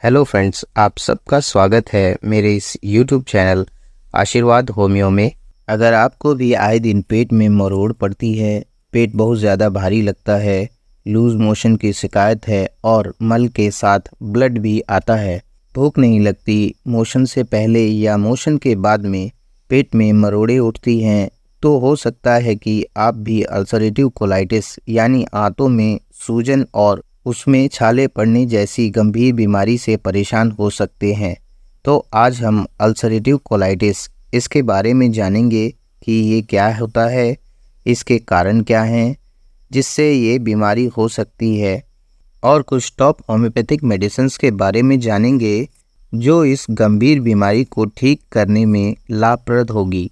Hello friends, आप सबका स्वागत है मेरे इस यूट्यूब चैनल आशीर्वाद होमियो में। अगर आपको भी आए दिन पेट में मरोड़ पड़ती है, पेट बहुत ज़्यादा भारी लगता है, लूज़ मोशन की शिकायत है और मल के साथ ब्लड भी आता है, भूख नहीं लगती, मोशन से पहले या मोशन के बाद में पेट में मरोड़े उठती हैं, तो हो सकता है कि आप भी अल्सरेटिव कोलाइटिस यानी आंतों में सूजन और उसमें छाले पड़ने जैसी गंभीर बीमारी से परेशान हो सकते हैं। तो आज हम अल्सरेटिव कोलाइटिस इसके बारे में जानेंगे कि ये क्या होता है, इसके कारण क्या हैं जिससे ये बीमारी हो सकती है, और कुछ टॉप होम्योपैथिक मेडिसिन्स के बारे में जानेंगे जो इस गंभीर बीमारी को ठीक करने में लाभप्रद होगी।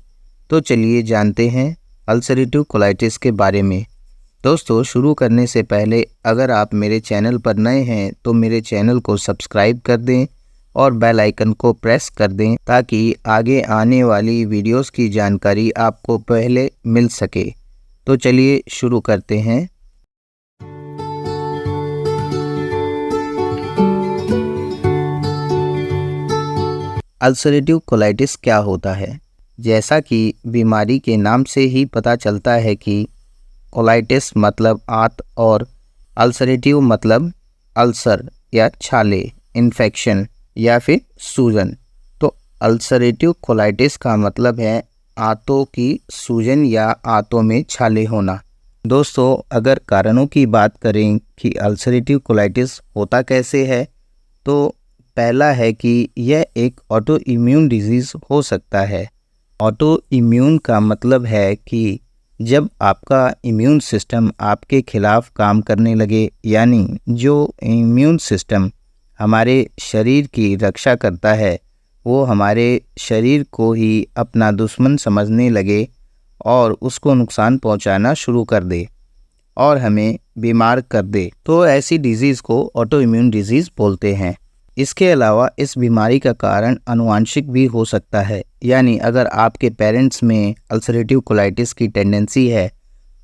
तो चलिए जानते हैं अल्सरेटिव कोलाइटिस के बारे में। दोस्तों, शुरू करने से पहले अगर आप मेरे चैनल पर नए हैं तो मेरे चैनल को सब्सक्राइब कर दें और बेल आइकन को प्रेस कर दें ताकि आगे आने वाली वीडियोस की जानकारी आपको पहले मिल सके। तो चलिए शुरू करते हैं। अल्सरेटिव कोलाइटिस क्या होता है? जैसा कि बीमारी के नाम से ही पता चलता है कि कोलाइटिस मतलब आंत और अल्सरेटिव मतलब अल्सर या छाले, इन्फेक्शन या फिर सूजन। तो अल्सरेटिव कोलाइटिस का मतलब है आंतों की सूजन या आंतों में छाले होना। दोस्तों, अगर कारणों की बात करें कि अल्सरेटिव कोलाइटिस होता कैसे है, तो पहला है कि यह एक ऑटो इम्यून डिजीज़ हो सकता है। ऑटो इम्यून का मतलब है कि जब आपका इम्यून सिस्टम आपके खिलाफ काम करने लगे, यानी जो इम्यून सिस्टम हमारे शरीर की रक्षा करता है वो हमारे शरीर को ही अपना दुश्मन समझने लगे और उसको नुकसान पहुंचाना शुरू कर दे और हमें बीमार कर दे, तो ऐसी डिजीज़ को ऑटो इम्यून डिजीज़ बोलते हैं। इसके अलावा इस बीमारी का कारण आनुवांशिक भी हो सकता है, यानी अगर आपके पेरेंट्स में अल्सरेटिव कोलाइटिस की टेंडेंसी है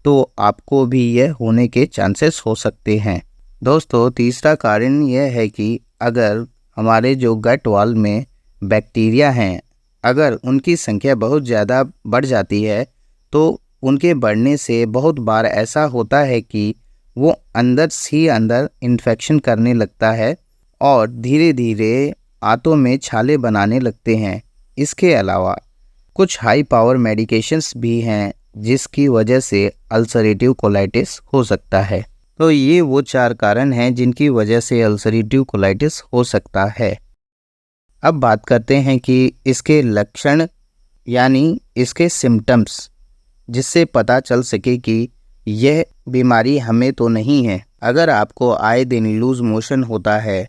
तो आपको भी यह होने के चांसेस हो सकते हैं। दोस्तों, तीसरा कारण यह है कि अगर हमारे जो गट वॉल में बैक्टीरिया हैं, अगर उनकी संख्या बहुत ज़्यादा बढ़ जाती है तो उनके बढ़ने से बहुत बार ऐसा होता है कि वो अंदर ही अंदर इन्फेक्शन करने लगता है और धीरे धीरे आंतों में छाले बनाने लगते हैं। इसके अलावा कुछ हाई पावर मेडिकेशंस भी हैं जिसकी वजह से अल्सरेटिव कोलाइटिस हो सकता है। तो ये वो 4 कारण हैं जिनकी वजह से अल्सरेटिव कोलाइटिस हो सकता है। अब बात करते हैं कि इसके लक्षण यानी इसके सिम्टम्स, जिससे पता चल सके कि यह बीमारी हमें तो नहीं है। अगर आपको आए दिन लूज मोशन होता है,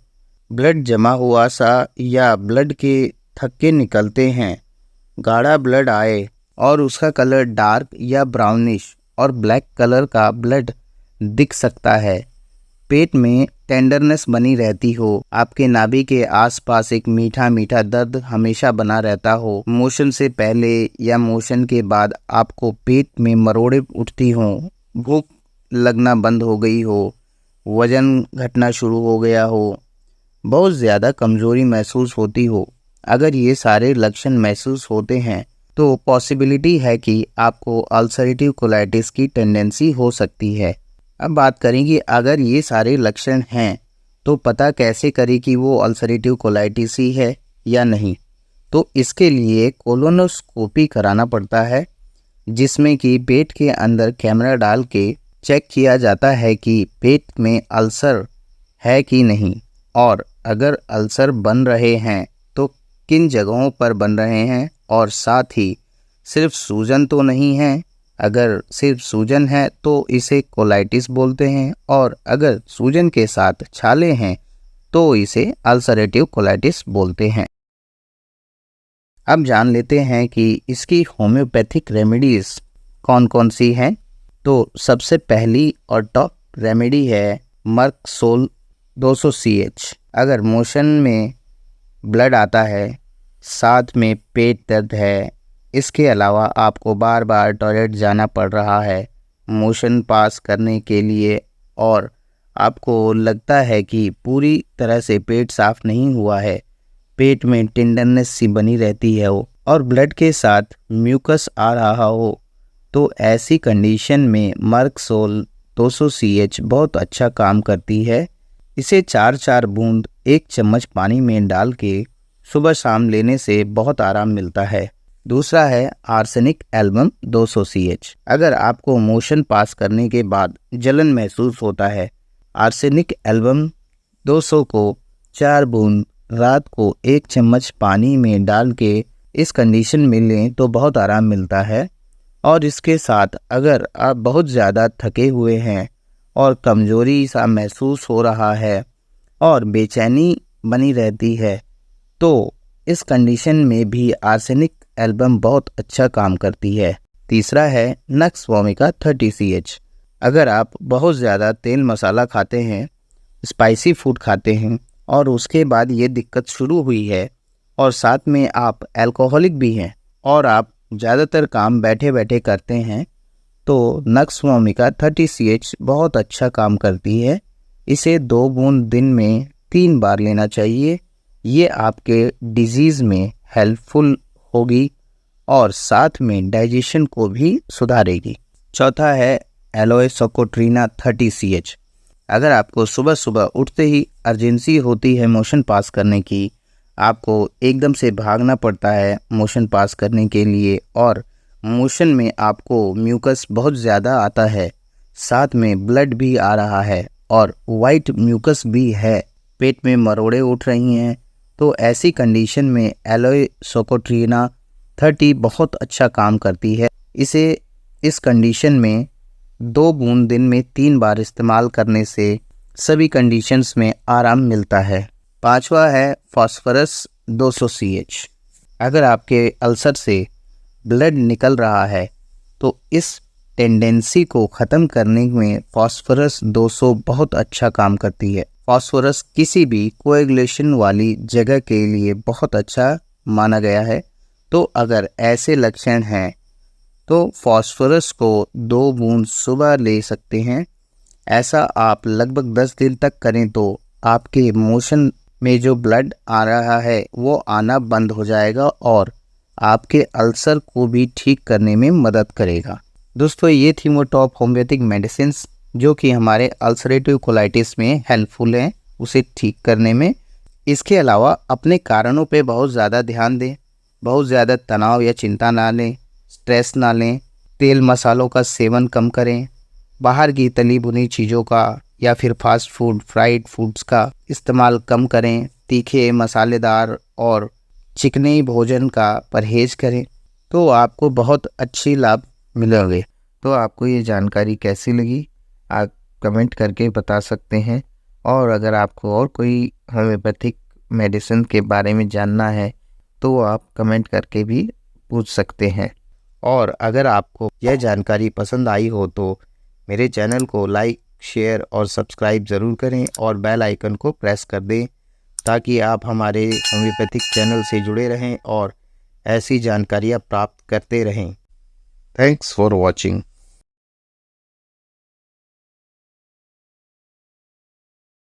ब्लड जमा हुआ सा या ब्लड के थक्के निकलते हैं, गाढ़ा ब्लड आए और उसका कलर डार्क या ब्राउनिश और ब्लैक कलर का ब्लड दिख सकता है, पेट में टेंडरनेस बनी रहती हो, आपके नाभि के आसपास एक मीठा मीठा दर्द हमेशा बना रहता हो, मोशन से पहले या मोशन के बाद आपको पेट में मरोड़े उठती हों, भूख लगना बंद हो गई हो, वजन घटना शुरू हो गया हो, बहुत ज़्यादा कमज़ोरी महसूस होती हो, अगर ये सारे लक्षण महसूस होते हैं तो पॉसिबिलिटी है कि आपको अल्सरेटिव कोलाइटिस की टेंडेंसी हो सकती है। अब बात करें कि अगर ये सारे लक्षण हैं तो पता कैसे करें कि वो अल्सरेटिव कोलाइटिस ही है या नहीं। तो इसके लिए कोलोनोस्कोपी कराना पड़ता है, जिसमें कि पेट के अंदर कैमरा डाल के चेक किया जाता है कि पेट में अल्सर है कि नहीं, और अगर अल्सर बन रहे हैं तो किन जगहों पर बन रहे हैं, और साथ ही सिर्फ सूजन तो नहीं है। अगर सिर्फ सूजन है तो इसे कोलाइटिस बोलते हैं, और अगर सूजन के साथ छाले हैं तो इसे अल्सरेटिव कोलाइटिस बोलते हैं। अब जान लेते हैं कि इसकी होम्योपैथिक रेमेडीज़ कौन कौन सी हैं। तो सबसे पहली और टॉप रेमेडी है मर्कसोल 200 CH। अगर मोशन में ब्लड आता है, साथ में पेट दर्द है, इसके अलावा आपको बार बार टॉयलेट जाना पड़ रहा है मोशन पास करने के लिए, और आपको लगता है कि पूरी तरह से पेट साफ नहीं हुआ है, पेट में टेंडरनेस सी बनी रहती है हो और ब्लड के साथ म्यूकस आ रहा हो, तो ऐसी कंडीशन में मर्कसोल 200 CH बहुत अच्छा काम करती है। इसे 4-4 बूंद 1 चम्मच पानी में डाल के सुबह शाम लेने से बहुत आराम मिलता है। दूसरा है आर्सेनिक एल्बम 200 CH। अगर आपको मोशन पास करने के बाद जलन महसूस होता है, आर्सेनिक एल्बम 200 को 4 बूंद रात को 1 चम्मच पानी में डाल के इस कंडीशन में लें तो बहुत आराम मिलता है। और इसके साथ अगर आप बहुत ज़्यादा थके हुए हैं और कमज़ोरी सा महसूस हो रहा है और बेचैनी बनी रहती है, तो इस कंडीशन में भी आर्सेनिक एल्बम बहुत अच्छा काम करती है। तीसरा है नक्स वोमिका 30 CH। अगर आप बहुत ज़्यादा तेल मसाला खाते हैं, स्पाइसी फूड खाते हैं और उसके बाद ये दिक्कत शुरू हुई है और साथ में आप अल्कोहलिक भी हैं और आप ज़्यादातर काम बैठे बैठे करते हैं, तो नक्स वोमिका 30 CH बहुत अच्छा काम करती है। इसे 2 बूंद दिन में 3 बार लेना चाहिए। ये आपके डिजीज़ में हेल्पफुल होगी और साथ में डाइजेशन को भी सुधारेगी। चौथा है एलोए सोकोट्रीना 30 CH। अगर आपको सुबह सुबह उठते ही अर्जेंसी होती है मोशन पास करने की, आपको एकदम से भागना पड़ता है मोशन पास करने के लिए और मोशन में आपको म्यूकस बहुत ज़्यादा आता है, साथ में ब्लड भी आ रहा है और वाइट म्यूकस भी है, पेट में मरोड़े उठ रही हैं, तो ऐसी कंडीशन में एलोए सोकोट्रीना 30 बहुत अच्छा काम करती है। इसे इस कंडीशन में 2 बूंद दिन में 3 बार इस्तेमाल करने से सभी कंडीशंस में आराम मिलता है। पांचवा है फास्फोरस 200 CH। अगर आपके अल्सर से ब्लड निकल रहा है तो इस टेंडेंसी को ख़त्म करने में फास्फोरस 200 बहुत अच्छा काम करती है। फास्फोरस किसी भी कोएगुलेशन वाली जगह के लिए बहुत अच्छा माना गया है, तो अगर ऐसे लक्षण हैं तो फास्फोरस को 2 बूंद सुबह ले सकते हैं। ऐसा आप लगभग 10 दिन तक करें तो आपके मोशन में जो ब्लड आ रहा है वो आना बंद हो जाएगा और आपके अल्सर को भी ठीक करने में मदद करेगा। दोस्तों, ये थी वो टॉप होम्योपैथिक मेडिसिन्स जो कि हमारे अल्सरेटिव कोलाइटिस में हेल्पफुल हैं उसे ठीक करने में। इसके अलावा अपने कारणों पे बहुत ज़्यादा ध्यान दें, बहुत ज़्यादा तनाव या चिंता ना लें, स्ट्रेस ना लें, तेल मसालों का सेवन कम करें, बाहर की तली भुनी चीज़ों का या फिर फास्ट फूड फ्राइड फूड्स का इस्तेमाल कम करें, तीखे मसालेदार और चिकने भोजन का परहेज़ करें, तो आपको बहुत अच्छी लाभ मिलेंगे। तो आपको ये जानकारी कैसी लगी आप कमेंट करके बता सकते हैं, और अगर आपको और कोई होम्योपैथिक मेडिसिन के बारे में जानना है तो आप कमेंट करके भी पूछ सकते हैं। और अगर आपको यह जानकारी पसंद आई हो तो मेरे चैनल को लाइक शेयर और सब्सक्राइब ज़रूर करें और बेल आइकन को प्रेस कर दें ताकि आप हमारे होम्योपैथिक चैनल से जुड़े रहें और ऐसी जानकारियाँ प्राप्त करते रहें। Thanks for watching.